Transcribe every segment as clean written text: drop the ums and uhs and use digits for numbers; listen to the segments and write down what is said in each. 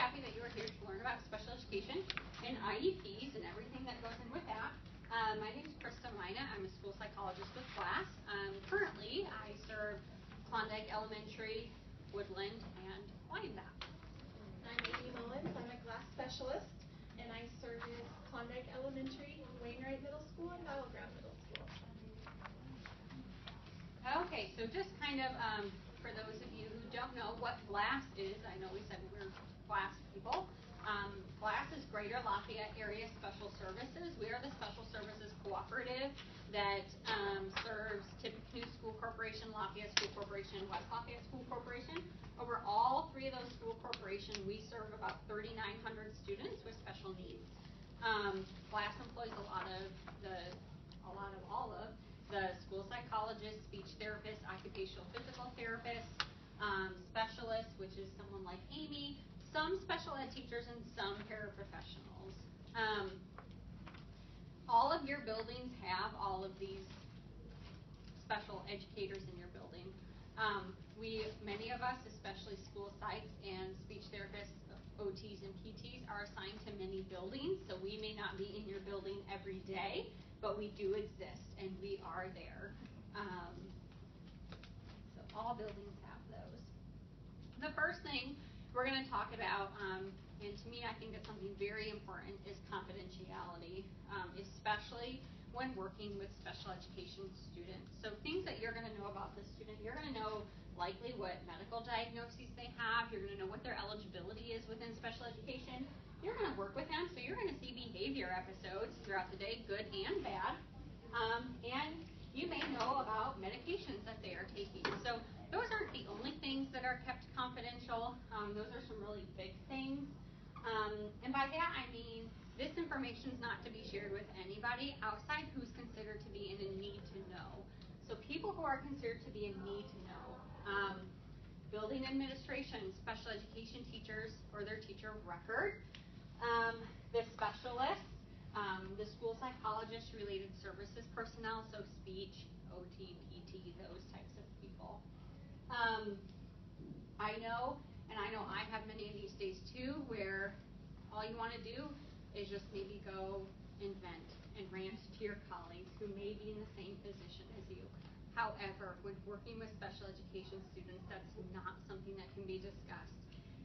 happy that you are here to learn about special education and IEPs and everything that goes in with that. My name is Krista Mina. I'm a school psychologist with Glass. Currently, I serve Klondike Elementary, Woodland, and Wyandotte. I'm Amy Mullins. I'm a Glass specialist, and I service Klondike Elementary, Wainwright Middle School, and Battleground Middle School. Okay, so just kind of for those of you who don't know what Glass is, I know we said we're Glass people. Glass is Greater Lafayette Area Special Services. We are the Special Services Cooperative that serves Tippecanoe School Corporation, Lafayette School Corporation, West Lafayette School Corporation. Over all three of those school corporations, we serve about 3,900 students with special needs. Glass employs a lot of all of the school psychologists, speech therapists, occupational physical therapists, specialists, which is someone like Amy, some special ed teachers, and some paraprofessionals. All of your buildings have all of these special educators in your building. Many of us, especially school psychs and speech therapists, OTs and PTs, are assigned to many buildings, so we may not be in your building every day, but we do exist, and we are there. So all buildings have those. The first thing we're going to talk about, and to me I think it's something very important, is confidentiality, especially when working with special education students. So things that you're going to know about the student, you're going to know likely what medical diagnoses they have, you're going to know what their eligibility is within special education, you're going to work with them, so you're going to see behavior episodes throughout the day, good and bad, and you may know about medications that they are taking. So those aren't the only things that are kept confidential. Those are some really big things. And by that I mean this information is not to be shared with anybody outside who's considered to be in a need to know. So people who are considered to be in need to know. Building administration, special education teachers or their teacher of record, the specialists, the school psychologist, related services personnel, so speech, OT, PT, those types of people. I know I have many of these days too, where all you want to do is just maybe go and vent and rant to your colleagues who may be in the same position as you. However, when working with special education students, that's not something that can be discussed.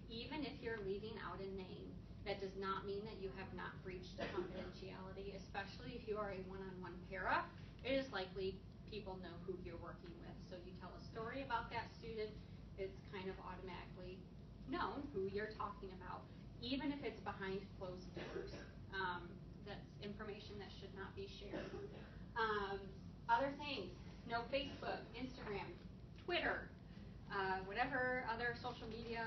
Even if you're leaving out a name, that does not mean that you have not breached confidentiality, especially if you are a one-on-one para. It is likely people know who you're working with. So you tell a story about that student, it's kind of automatically known who you're talking about, even if it's behind closed doors. That's information that should not be shared. Other things, no Facebook, Instagram, Twitter, whatever other social media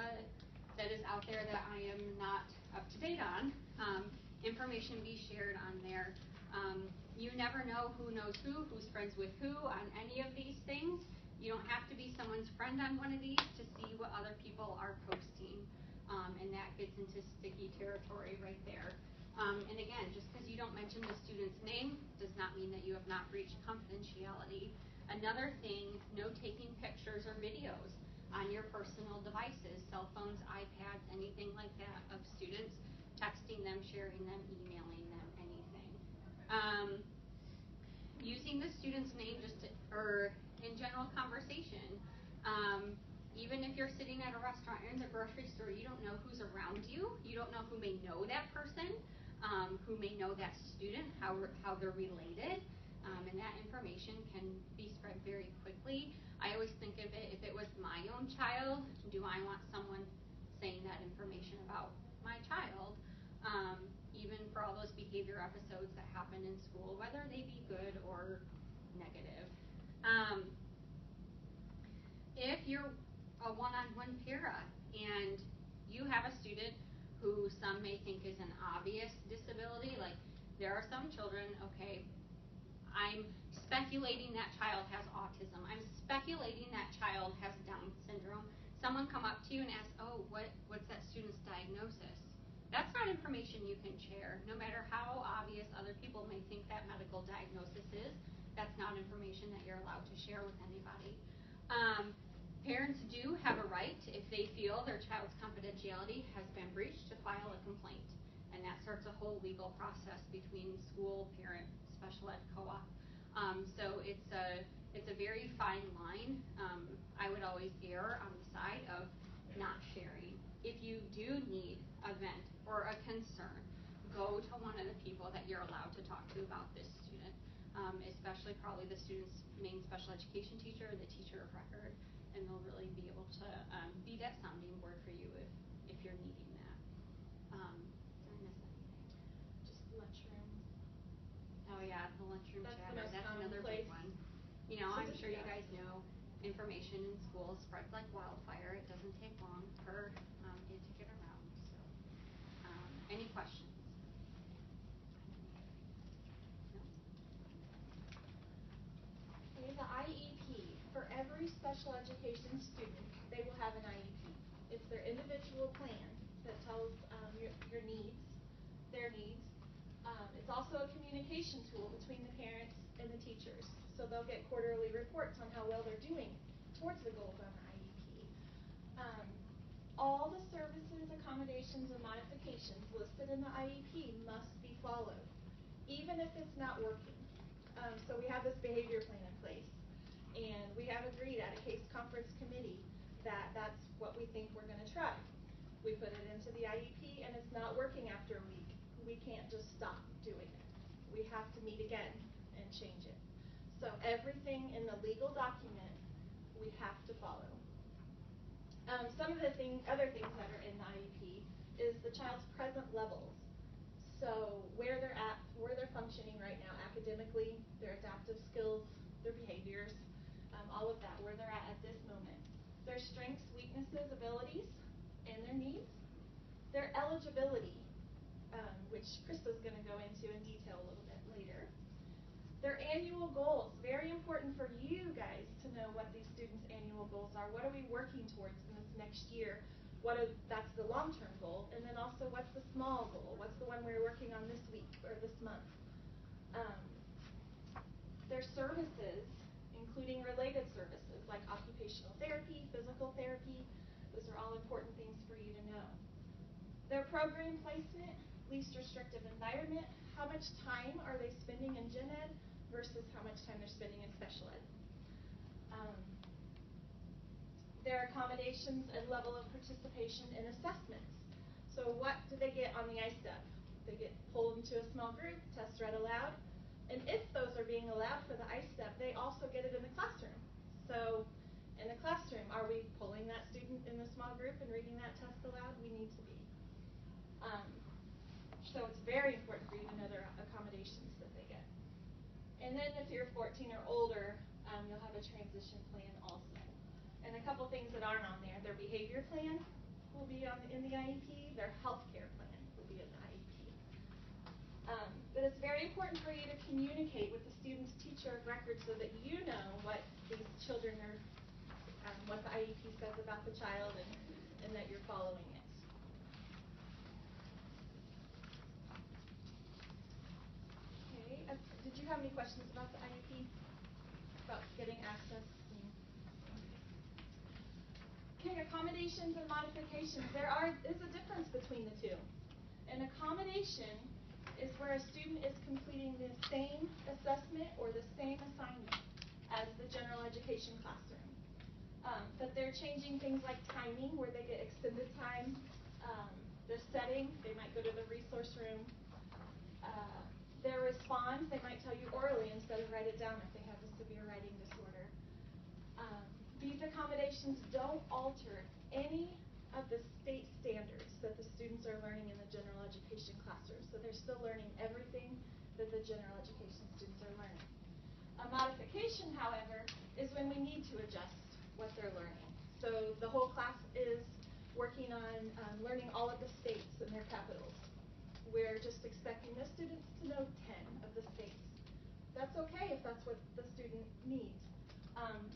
that is out there that I am not up to date on, information be shared on there. You never know who knows who's friends with who on any of these things. You don't have to be someone's friend on one of these to see what other people are posting, and that gets into sticky territory right there. And again, just because you don't mention the student's name does not mean that you have not breached confidentiality. Another thing, no taking pictures or videos on your personal devices, cell phones, iPads, anything like that, of students, texting them, sharing them, emailing them, anything. Using the student's name or in general conversation. Even if you're sitting at a restaurant or in the grocery store, you don't know who's around you. You don't know who may know that person, who may know that student, how they're related. And that information can be spread very quickly. I always think of it, if it was my own child, do I want someone saying that information about my child? Even for all those behavior episodes that happen in school, whether they be good or negative. If you're a one-on-one para and you have a student who some may think is an obvious disability, like there are some children, okay, I'm speculating that child has autism. I'm speculating that child has Down syndrome. Someone come up to you and ask, oh, what's that student's diagnosis? That's not information you can share. No matter how obvious other people may think that medical diagnosis is, that's not information that you're allowed to share with anybody. Parents do have a right, if they feel their child's confidentiality has been breached, to file a complaint. And that starts a whole legal process between school, parent, special ed, co-op. So it's a very fine line. I would always err on the side of not sharing. If you do need a vent or a concern, go to one of the people that you're allowed to talk to about this student, especially probably the student's main special education teacher or the teacher of record. And they'll really be able to be that sounding board for you if you're needing that. Did I miss anything? Just lunchroom. Oh yeah, the lunchroom That's chatter. That's another big one. You know, I'm sure you guys know information in schools spreads like wildfire. It doesn't take long for it to get around. So, any questions? No? Okay, the IEP. For every special education student, they will have an IEP. It's their individual plan that tells your needs, their needs. It's also a communication tool between the parents and the teachers. So they'll get quarterly reports on how well they're doing towards the goals on the IEP. All the services, accommodations, and modifications listed in the IEP must be followed, even if it's not working. So we have this behavior plan in place. And we have agreed at a case conference committee that that's what we think we're going to try. We put it into the IEP and it's not working after a week. We can't just stop doing it. We have to meet again and change it. So everything in the legal document we have to follow. Some of the other things that are in the IEP is the child's present levels. So where they're at, where they're functioning right now academically, their adaptive skills, their behaviors, all of that, where they're at this moment. Their strengths, weaknesses, abilities, and their needs. Their eligibility, which Krista's going to go into in detail a little bit later. Their annual goals, very important for you guys to know what these students' annual goals are. What are we working towards in this next year? That's the long-term goal. And then also, what's the small goal? What's the one we're working on this week or this month? Their services, including related services like occupational therapy, physical therapy. Those are all important things for you to know. Their program placement, least restrictive environment, how much time are they spending in gen ed versus how much time they're spending in special ed. Their accommodations and level of participation in assessments. So what do they get on the ISTEP? They get pulled into a small group, test read aloud. And if those are being allowed for the ISTEP, they also get it in the classroom. So in the classroom, are we pulling that student in the small group and reading that test aloud? We need to be. So it's very important for you to know their accommodations that they get. And then if you're 14 or older, you'll have a transition plan also. And a couple things that aren't on there. Their behavior plan will be in the IEP. Their health care plan will be in the IEP. But it's very important for you to communicate with the student's teacher of record so that you know what these children are, what the IEP says about the child and that you're following it. Okay, did you have any questions about the IEP? About getting access? Okay, accommodations and modifications. There is a difference between the two. An accommodation is where a student is completing the same assessment or the same assignment as the general education classroom. But they're changing things like timing, where they get extended time, the setting, they might go to the resource room. Their response, they might tell you orally instead of write it down if they have a severe writing disorder. These accommodations don't alter any of the state standards that the students are learning in the general education classroom. So they're still learning everything that the general education students are learning. A modification, however, is when we need to adjust what they're learning. So the whole class is working on learning all of the states and their capitals. We're just expecting the students to know 10 of the states. That's okay if that's what the student needs.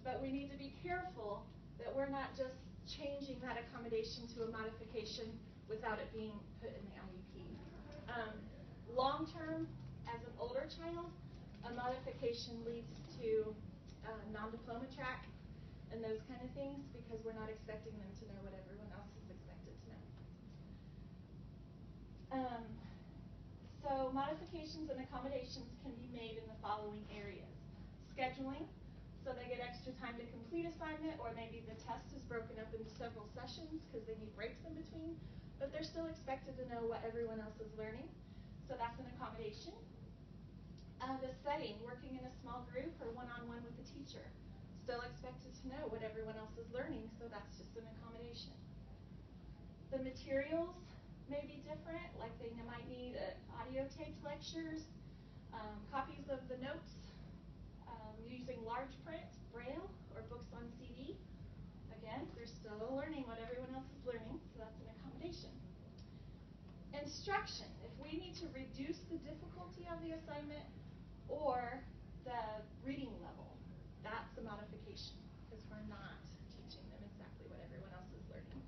But we need to be careful that we're not just changing that accommodation to a modification without it being put in the IEP. Long term, as an older child, a modification leads to non-diploma track and those kind of things expecting them to know what everyone else is expected to know. So modifications and accommodations can be made in the following areas. Scheduling, so they get extra time to complete assignment, or maybe the test is broken up into several sessions because they need breaks in between, but they're still expected to know what everyone else is learning. So that's an accommodation. The setting, working in a small group or one-on-one with the teacher. Still expected to know what everyone else is learning, so that's just an accommodation. The materials may be different, like they might need audio taped lectures, copies of the notes, using large print, braille, or books on CD. Again, they're still learning what everyone else is learning, so that's an accommodation. Instruction, if we need to reduce the difficulty of the assignment or the reading level, that's a modification, because we're not teaching them exactly what everyone else is learning.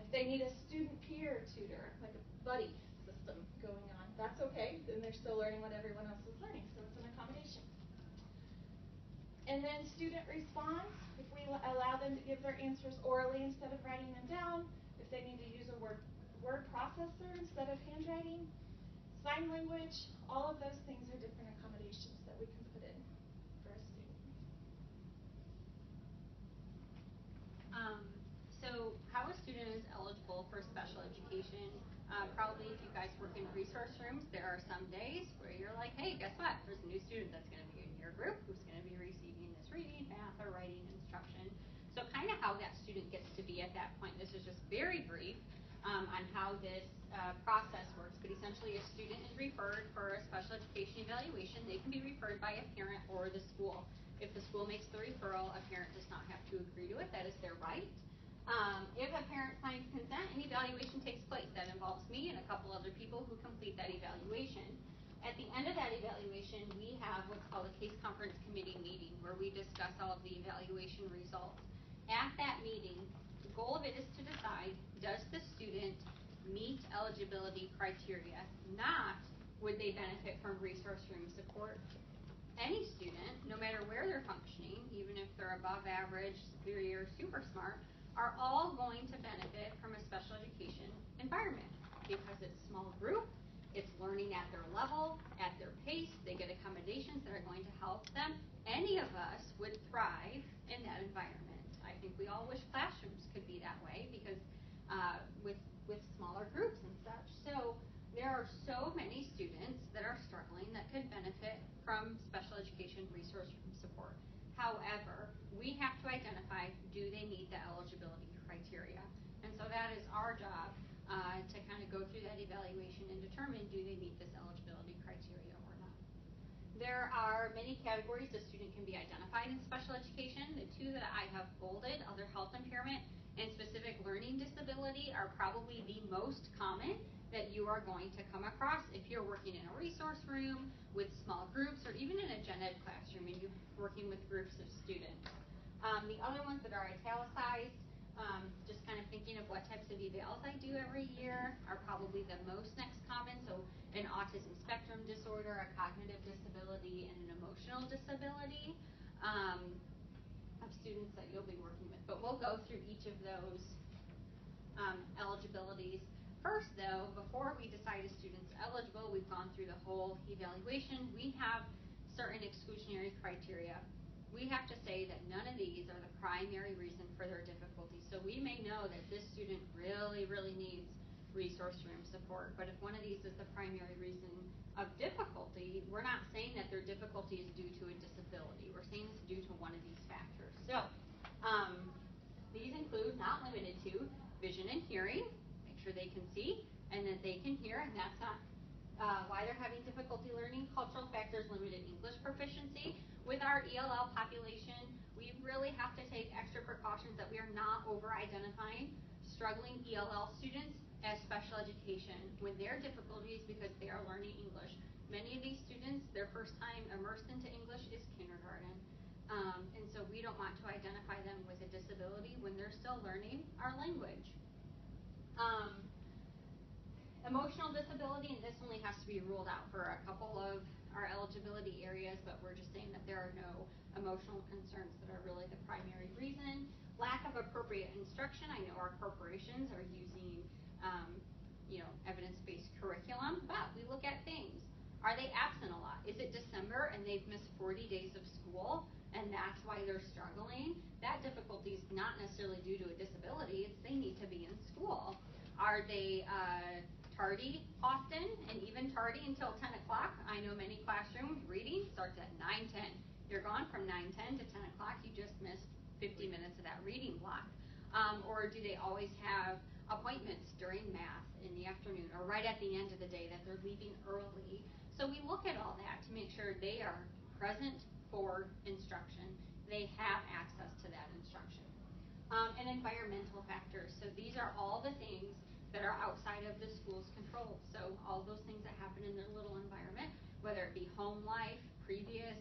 If they need a student peer tutor, like a buddy system going on, that's okay, then they're still learning what everyone else is learning, so it's an accommodation. And then student response, if we allow them to give their answers orally instead of writing them down, if they need to use a word processor instead of handwriting, sign language, all of those things are different accommodations that we can put in for a student. So how a student is eligible for special education, probably if you guys work in resource rooms, there are some days where you're like, hey, guess what? There's a new student that's going to be in your group who's going to be receiving this reading, math, or writing instruction. So kind of how that student gets to be at that point. This is just very brief on how this process works, but essentially a student is referred for a special education evaluation. They can be referred by a parent or the school. If the school makes the referral, a parent does not have to agree to it. That is their right. If a parent signs consent, an evaluation takes place. That involves me and a couple other people who complete that evaluation. At the end of that evaluation, we have what's called a case conference committee meeting where we discuss all of the evaluation results. At that meeting, the goal of it is to decide, does the student meet eligibility criteria? Not would they benefit from resource room support. Any student, no matter where they're functioning, even if they're above average, superior, super smart, are all going to benefit from a special education environment because it's small group, it's learning at their level, at their pace, they get accommodations that are going to help them. Any of us would thrive in that environment. I think we all wish classrooms could be that way because with smaller groups and such. So there are so many students that are struggling that could benefit from special education resource room support. However, we have to identify, do they meet the eligibility criteria? And so that is our job to kind of go through that evaluation and determine, do they meet this eligibility criteria or not? There are many categories a student can be identified in special education. The two that I have bolded, other health impairment and specific learning disability, are probably the most common that you are going to come across if you're working in a resource room with small groups or even in a gen ed classroom and you're working with groups of students. The other ones that are italicized, just kind of thinking of what types of evals I do every year, are probably the most next common. So an autism spectrum disorder, a cognitive disability, and an emotional disability of students that you'll be working with. But we'll go through each of those eligibilities. First, though, before we decide a student's eligible, we've gone through the whole evaluation. We have certain exclusionary criteria. We have to say that none of these are the primary reason for their difficulty. So we may know that this student really, really needs resource room support, but if one of these is the primary reason of difficulty, we're not saying that their difficulty is due to a disability. We're saying it's due to one of these factors. So these include, not limited to, vision and hearing. Sure they can see and that they can hear, and that's not why they're having difficulty learning. Cultural factors, limited English proficiency. With our ELL population, we really have to take extra precautions that we are not over-identifying struggling ELL students as special education when their difficulty is because they are learning English. Many of these students, their first time immersed into English is kindergarten. And so we don't want to identify them with a disability when they're still learning our language. Emotional disability, and this only has to be ruled out for a couple of our eligibility areas, but we're just saying that there are no emotional concerns that are really the primary reason. Lack of a appropriate instruction. I know our corporations are using, evidence-based curriculum, but we look at things. Are they absent a lot? Is it December and they've missed 40 days of school and that's why they're struggling? That difficulty is not necessarily due to a disability. It's they need to be in school. Are they tardy often and even tardy until 10 o'clock? I know many classrooms reading starts at 9:10. You're gone from 9:10 to 10 o'clock. You just missed 50 minutes of that reading block. Or do they always have appointments during math in the afternoon or right at the end of the day that they're leaving early? So we look at all that to make sure they are present for instruction. They have access to that instruction. And environmental factors. So these are all the things that are outside of the school's control. So all those things that happen in their little environment, whether it be home life, previous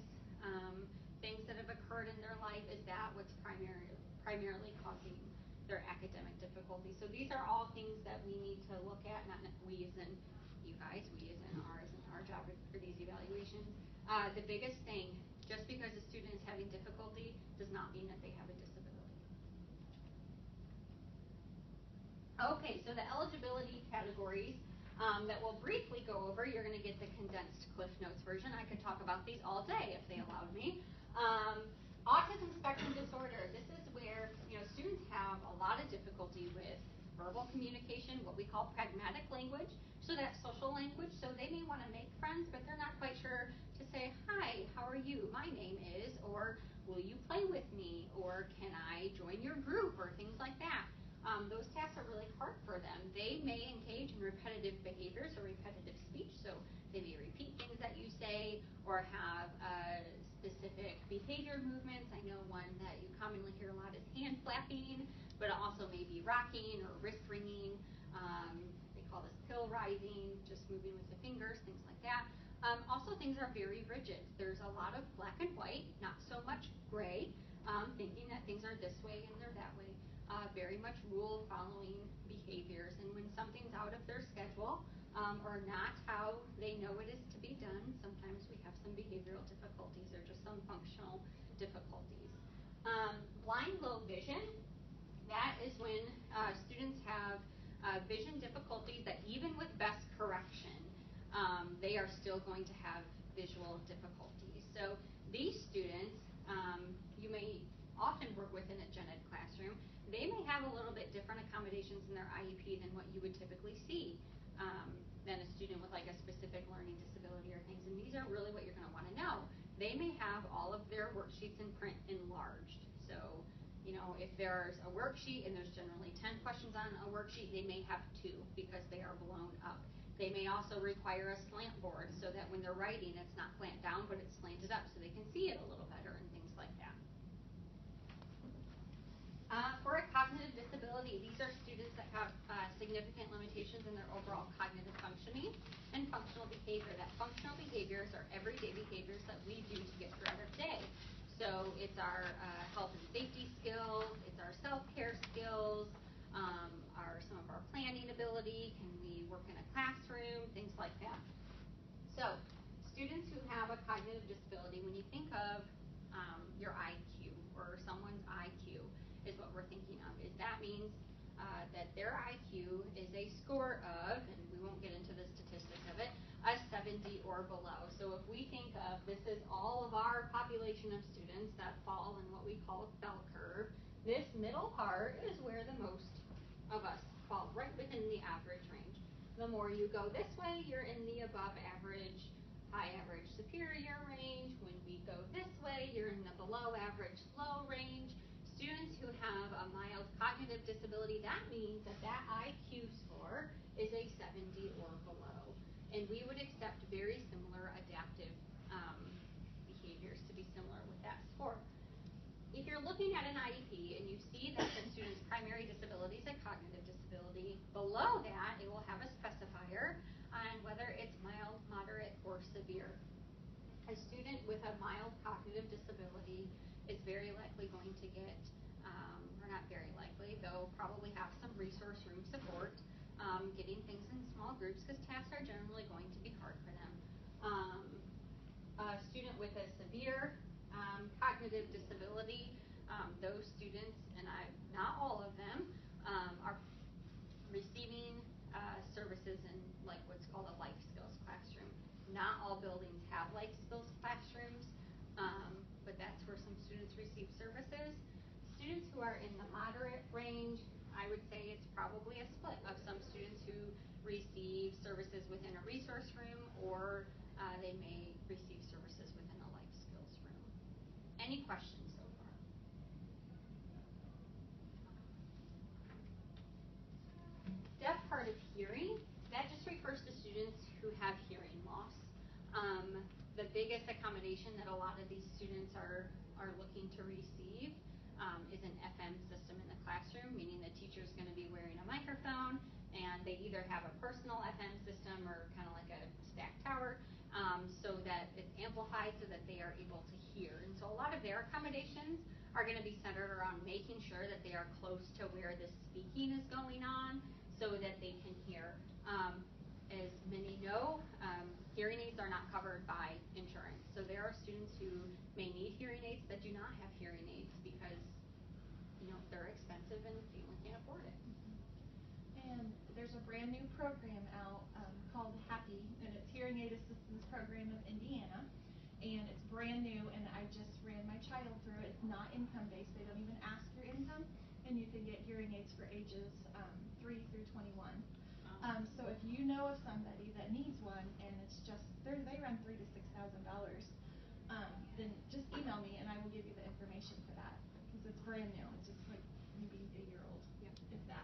things that have occurred in their life, is that what's primarily causing their academic difficulties. So these are all things that we need to look at, not we as in you guys, we as in our job for these evaluations. The biggest thing, just because a student is having difficulty does not mean that they have a disability. Okay, so the eligibility categories that we'll briefly go over, you're going to get the condensed Cliff Notes version. I could talk about these all day if they allowed me. Autism spectrum disorder. This is where students have a lot of difficulty with verbal communication, what we call pragmatic language. So that's social language. So they may want to make friends, but they're not quite sure to say, hi, how are you? My name is, or will you play with me? Or can I join your group? Or things like that. Those tasks are really hard for them. They may engage in repetitive behaviors or repetitive speech. So they may repeat things that you say or have specific behavior movements. I know one that you commonly hear a lot is hand flapping, but also maybe rocking or wrist ringing. They call this pill rising, just moving with the fingers, things like that. Also, things are very rigid. There's a lot of black and white, not so much gray, thinking that things are this way and they're that way. Very much rule-following behaviors. And when something's out of their schedule or not how they know it is to be done, sometimes we have some behavioral difficulties or just some functional difficulties. Blind low vision, that is when students have vision difficulties that even with best correction, they are still going to have visual difficulties. So these students, you may often work within a gen ed classroom. They may have a little bit different accommodations in their IEP than what you would typically see than a student with like a specific learning disability or things. And these are really what you're going to want to know. They may have all of their worksheets in print enlarged. So, if there's a worksheet and there's generally 10 questions on a worksheet, they may have 2 because they are blown up. They may also require a slant board so that when they're writing, it's not slant down, but it's slanted up so they can see it a little better and things like that. For a cognitive disability, these are students that have significant limitations in their overall cognitive functioning and functional behavior. That functional behaviors are everyday behaviors that we do to get throughout our day. So it's our health and safety skills, it's our self-care skills, some of our planning ability, can we work in a classroom, things like that. So students who have a cognitive disability, when you think of your IQ or someone's IQ, is what we're thinking of. Is that means that their IQ is a score of, and we won't get into the statistics of it, a 70 or below. So if we think of, this is all of our population of students that fall in what we call a bell curve, this middle part is where the most of us fall, right within the average range. The more you go this way, you're in the above average, high average, superior range. When we go this way, you're in the below average, low range. Students who have a mild cognitive disability, that means that that IQ score is a 70 or below. And we would accept very similar adaptive behaviors to be similar with that score. If you're looking at an IEP and you see that the student's primary disability is a cognitive disability, below that it will have a specifier on whether it's mild, moderate, or severe. A student with a mild cognitive disability is very likely going to get, or not very likely, they'll probably have some resource room support, getting things in small groups because tasks are generally going to be hard for them. A student with a severe cognitive disability, those students, and not all of not all buildings have life skills classrooms, but that's where some students receive services. Students who are in the moderate range, I would say it's probably a split of some students who receive services within a resource room, or they may receive services within a life skills room. Any questions so far? Deaf hard of hearing, that just refers to students who have hearing loss. The biggest accommodation that a lot of these students are looking to receive is an FM system in the classroom, meaning the teacher is going to be wearing a microphone, and they either have a personal FM system or kind of like a stacked tower, so that it's amplified so that they are able to hear. And so a lot of their accommodations are going to be centered around making sure that they are close to where the speaking is going on so that they can hear. As many know, hearing aids are not covered by insurance. So there are students who may need hearing aids that do not have hearing aids because, they're expensive and the family can't afford it. And there's a brand new program out called HAPPY, and it's Hearing Aid Assistance Program of Indiana. And it's brand new, and I just ran my child through it. It's not income-based. They don't even ask your income, and you can get hearing aids for ages 3 through 21. So if you know of somebody that needs one, and it's just, they run $3,000 to $6,000, then just email me, and I will give you the information for that, because it's brand new. It's just like maybe a year old, Yep. if that.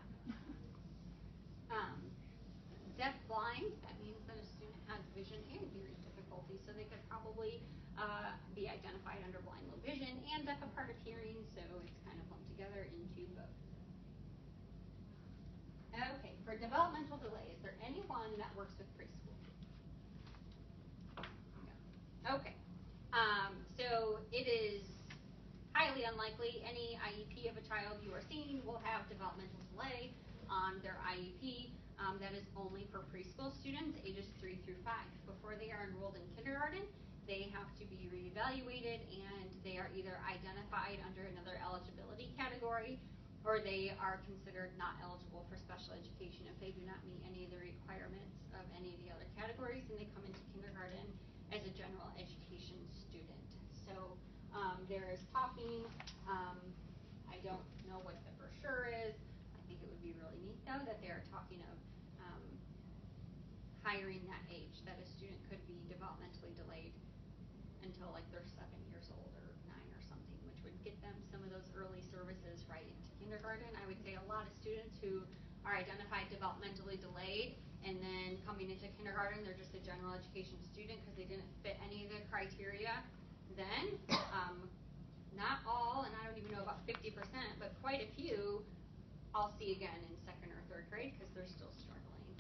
Deaf blind, that means that a student has vision and hearing difficulties, so they could probably be identified under blind low vision and deaf of hard of hearing, so it's kind of lumped together into both. Okay, for developmental delay, is there anyone that works with preschool? No. Okay. So it is highly unlikely any IEP of a child you are seeing will have developmental delay on their IEP. That is only for preschool students ages 3 through 5. Before they are enrolled in kindergarten, they have to be reevaluated, and they are either identified under another eligibility category, or they are considered not eligible for special education if they do not meet any of the requirements of any of the other categories, and they come into kindergarten as a general education student. So there is talking, I don't know what the for sure is. I think it would be really neat though that they are talking of hiring that age, that a student could be developmentally delayed until like they're 7 years old or 9 or something, which would get them some of those early services right into kindergarten. I would say a lot of students who are identified developmentally delayed and then coming into kindergarten, they're just a general education student because they didn't fit any of the criteria. Then, not all, and I don't even know about 50%, but quite a few I'll see again in 2nd or 3rd grade because they're still struggling.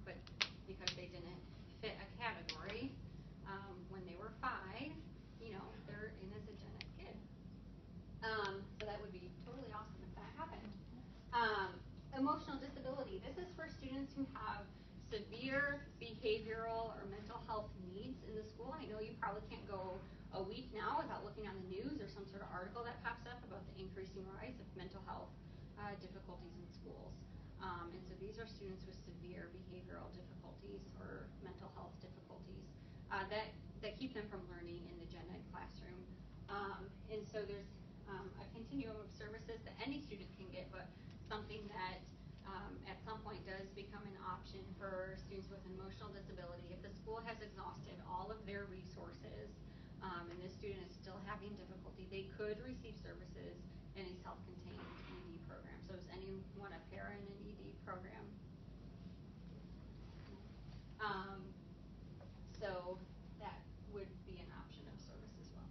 But because they didn't fit a category when they were 5, they're in as a gen ed kid. So that would be totally awesome if that happened. Emotional disability. This is for students who have severe behavioral or mental health needs in the school. I know you probably can't go a week now without looking on the news or some sort of article that pops up about the increasing rise of mental health difficulties in schools. And so these are students with severe behavioral difficulties or mental health difficulties that keep them from learning in the gen ed classroom. And so there's a continuum of services that any student can get, but something that at some point does become an option for students with emotional disability. If the school has exhausted all of their resources and the student is still having difficulty, they could receive services in a self-contained ED program. So is anyone a parent in an ED program? So that would be an option of service as well.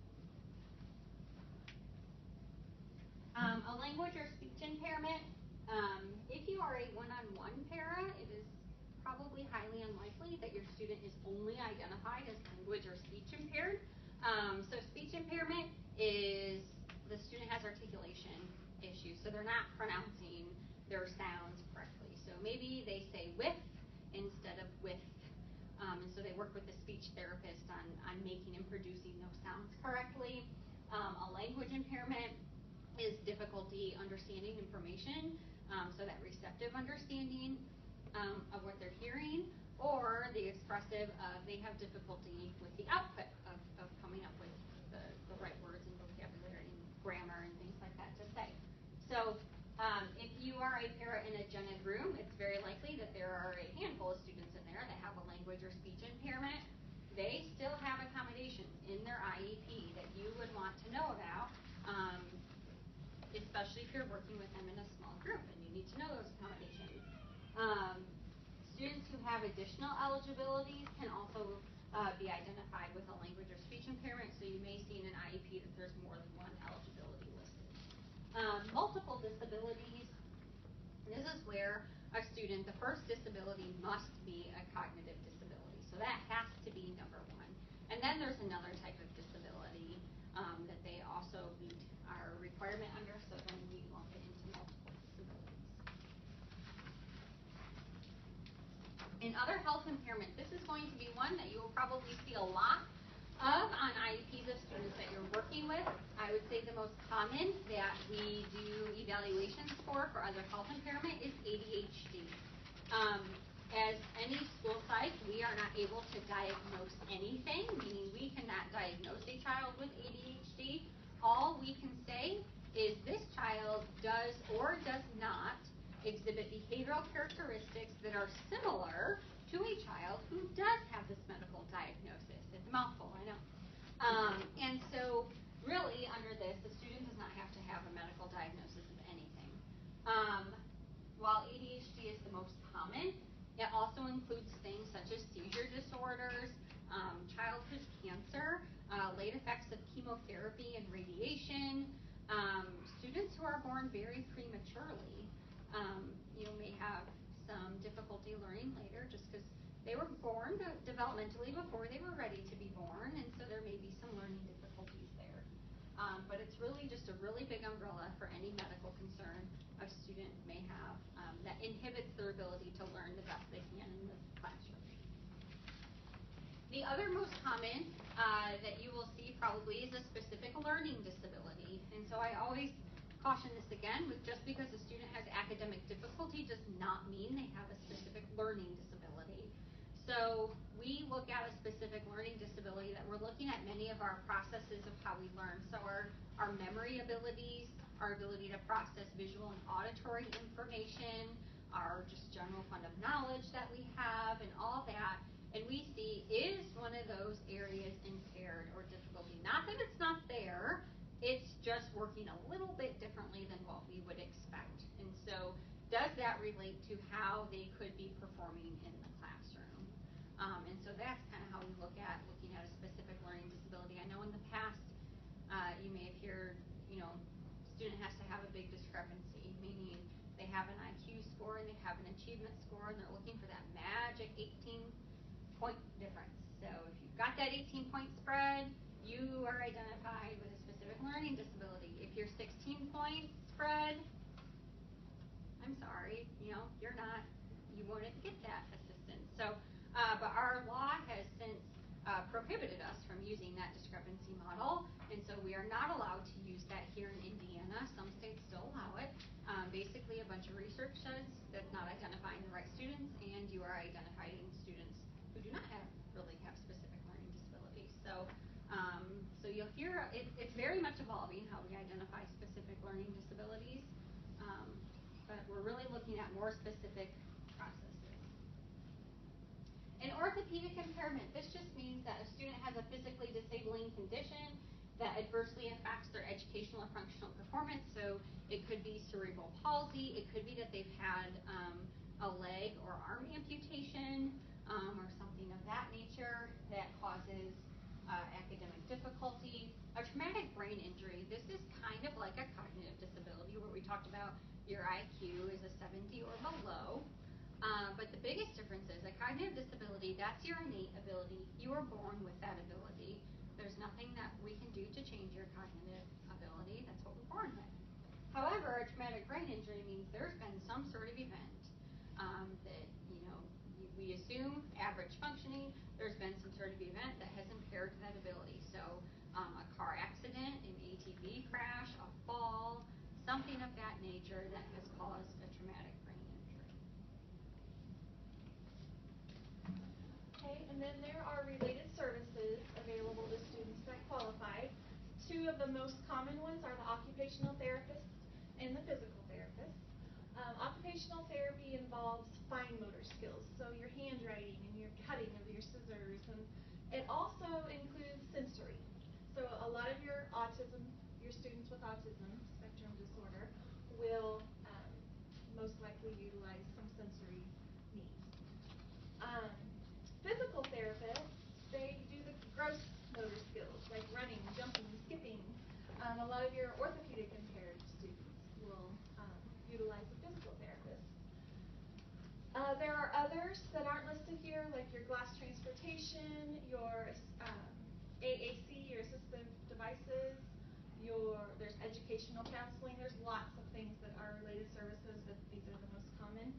A language or speech impairment. If you are a one-on-one para, it is probably highly unlikely that your student is only identified as language or speech impaired. So speech impairment is the student has articulation issues, so they're not pronouncing their sounds correctly. So maybe they say with instead of with, and so they work with the speech therapist on making and producing those sounds correctly. A language impairment is difficulty understanding information, so that receptive understanding of what they're hearing. or the expressive of they have difficulty with the output of coming up with the right words and vocabulary and grammar and things like that to say. So if you are a para in a gen ed room, it's very likely that there are a handful of students in there that have a language or speech impairment. They still have accommodations in their IEP that you would want to know about, especially if you're working with them in a small group and you need to know those accommodations. Students who have additional eligibilities can also be identified with a language or speech impairment, so you may see in an IEP that there's more than one eligibility listed. Multiple disabilities, this is where a student, the first disability must be a cognitive disability. So that has to be number one. And then there's another type of disability that they also meet our requirement under, so then we lump it into multiple disabilities. In other health impairment, this is going to be one that you will probably see a lot of on IEPs of students that you're working with. I would say the most common that we do evaluations for other health impairment is ADHD. As any school site, we are not able to diagnose anything, meaning we cannot diagnose a child with ADHD. All we can say is this child does or does not exhibit behavioral characteristics that are similar to a child who does have this medical diagnosis. It's a mouthful, I know. And so really under this, the student does not have to have a medical diagnosis of anything. While ADHD is the most common, it also includes things such as seizure disorders, childhood cancer, late effects of chemotherapy and radiation, students who are born very prematurely, may have some difficulty learning later just because they were born developmentally before they were ready to be born, and so there may be some learning difficulties there. But it's really just a really big umbrella for any medical concern a student may have that inhibits their ability to learn the best they can in the classroom. The other most common that you will see probably is a specific learning disability. And so I always caution this again, with just because a student has academic difficulty does not mean they have a specific learning disability. So we look at a specific learning disability that we're looking at many of our processes of how we learn. So our memory abilities, our ability to process visual and auditory information, our just general fund of knowledge that we have, and all that. And we see, is one of those areas impaired or difficulty? Not that it's not there, it's just working a little bit differently than what we would expect. And so does that relate to how they could be performing in the classroom? And so that's kind of how we looking at a specific learning disability. I know in the past you may have heard, student has to have a big discrepancy, meaning they have an IQ score and they have an achievement score and they're looking for that magic 18-point difference. So if you've got that 18-point spread, you are identified with a specific learning disability. If you're 16-point spread, I'm sorry, you're not, you wouldn't get that assistance. So, but our law has since prohibited us from using that discrepancy model, and so we are not allowed to use that here in Indiana. Some states still allow it. Basically, a bunch of research says that's not identifying the right students, and you are identifying students who do not really have specific learning disabilities. So, so you'll hear it's very much evolving how we identify specific learning disabilities, but we're really looking at more specific processes. An orthopedic impairment, this just means that a student has a physically disabling condition that adversely affects their educational or functional performance. So it could be cerebral palsy, it could be that they've had a leg or arm amputation or something of that nature that causes academic difficulty. A traumatic brain injury, this is kind of like a cognitive disability where we talked about your IQ is a 70 or below. But the biggest difference is a cognitive disability, that's your innate ability. You are born with that ability. There's nothing that we can do to change your cognitive ability. That's what we're born with. However, a traumatic brain injury means there's been some sort of event that, we assume average functioning. There's been some sort of event that has impaired that ability. So a car accident, an ATV crash, a fall, something of that nature that has caused a traumatic brain injury. then there are related services available to students that qualify. Two of the most common ones are the occupational therapist and the physical therapist. Occupational therapy involves fine motor skills, so your handwriting and your cutting of your scissors, and it also includes sensory. So a lot of your students with autism spectrum disorder will most likely utilize some sensory needs. Physical therapists, they do the gross motor skills like running, jumping, skipping. A lot of your orthopedic impaired students will utilize a physical therapist. There are others that aren't listed here, like your glass transportation, your AAC, your assistive devices, there's educational counseling. There's lots of things that are related services, but these are the most common.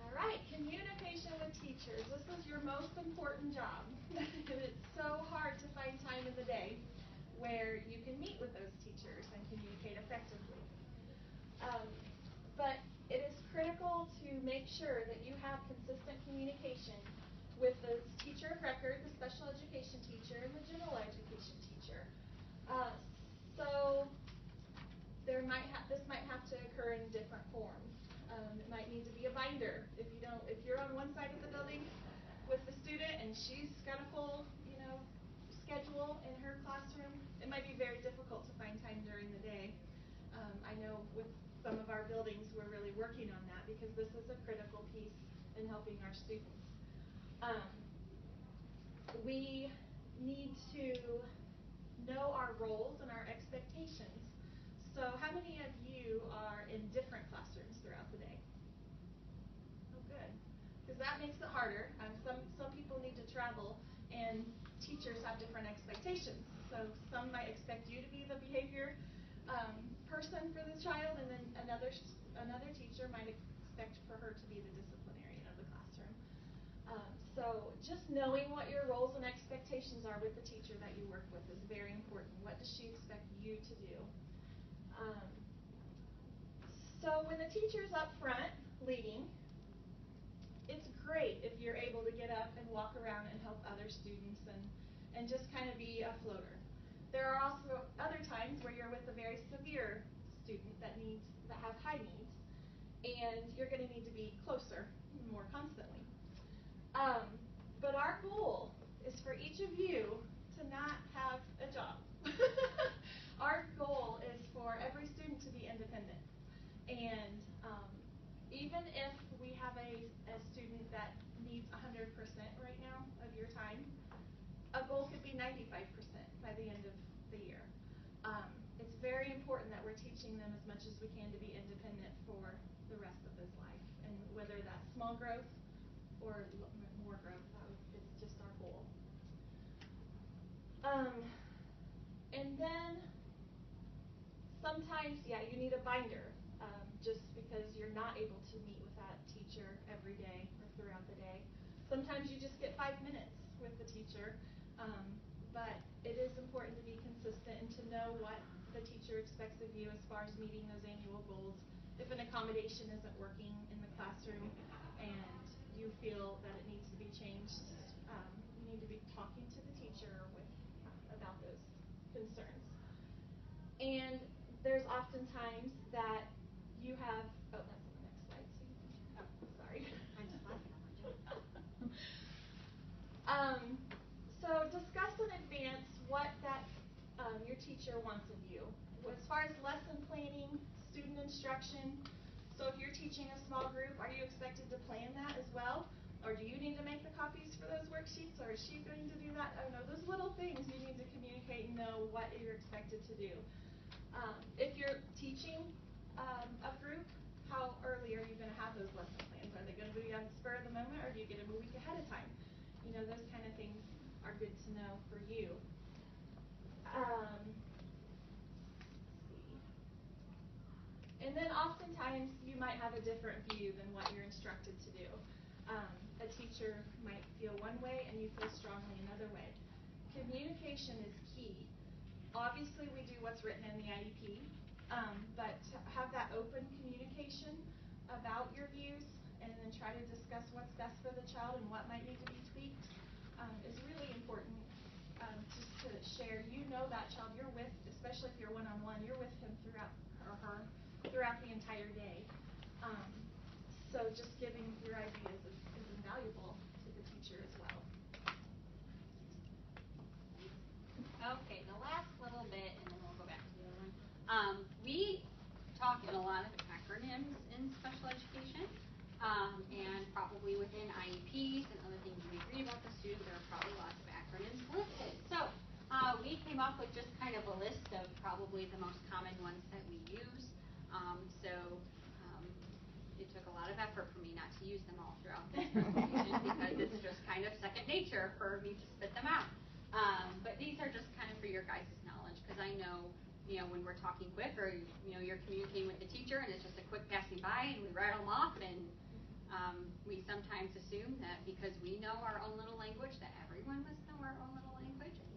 All right, communication with teachers. This is your most important job. It's so hard to find time in the day where you can meet with those teachers and communicate effectively. But it is critical to make sure that you have consistent communication with the teacher of record, the special education teacher, and the general education teacher. So this might have to occur in different forms. It might need to be a binder. If you're on one side of the building with the student and she's got a full, schedule in her classroom, it might be very difficult to find time during the day. I know with some of our buildings we're really working on that because this is a critical piece in helping our students. We need to know our roles and our expectations. So how many of you are in different classrooms throughout the day? Oh, good. Because that makes it harder. Some people need to travel, and teachers have different expectations. So some might expect you to be the behavior person for the child, and then another teacher might expect for her to be the disciplinarian of the classroom. So just knowing what your roles and expectations are with the teacher that you work with is very important. What does she expect you to do? So when the teacher's up front leading, it's great if you're able to get up and walk around and help other students and just kind of be a floater. There are also other times where you're with a very severe student that have high needs, and you're going to need to be closer more constantly. But our goal is for each of you to not have a job. Our goal is for every student to be independent. And even if we have a student that needs 100% right now of your time, a goal could be 95% by the end of the year. It's very important that we're teaching them as much as we can to be independent for the rest of his life. And whether that's small growth or more growth, it's just our goal. And then sometimes, you need a binder just because you're not able to meet with that teacher every day or throughout the day. Sometimes you just get 5 minutes with the teacher, but it is important to be consistent and to know what the teacher expects of you as far as meeting those annual goals. If an accommodation isn't working in the classroom and you feel that it needs to be changed, you need to be talking to the teacher about those concerns. And there's often times that you have, that's on the next slide, sorry. I'm just laughing at my joke. So discuss in advance what your teacher wants of you. As far as lesson planning, student instruction, so if you're teaching a small group, are you expected to plan that as well? Or do you need to make the copies for those worksheets, or is she going to do that? I don't know, those little things you need to communicate and know what you're expected to do. If you're teaching a group, how early are you going to have those lesson plans? Are they going to be on the spur of the moment, or do you get them a week ahead of time? Those kind of things are good to know for you. And then oftentimes you might have a different view than what you're instructed to do. A teacher might feel one way and you feel strongly another way. Communication is key. Obviously we do what's written in the IEP, but to have that open communication about your views and then try to discuss what's best for the child and what might need to be tweaked is really important. Just to share, that child you're with, especially if you're one-on-one, you're with him throughout or her throughout the entire day. So just giving your ideas is invaluable to the teacher as well. Okay, the last little bit, and then we'll go back to the other one. We talk in a lot of acronyms in special education, and probably within IEPs and other things we read about the student, there are probably lots of acronyms listed. So we came up with just kind of a list of probably the most common ones that we use. It took a lot of effort for me not to use them all throughout this presentation because it's just kind of second nature for me to spit them out. But these are just kind of for your guys' knowledge, because I know, when we're talking quick or, you're communicating with the teacher and it's just a quick passing by and we rattle them off, and we sometimes assume that because we know our own little language that everyone must know our own little language, and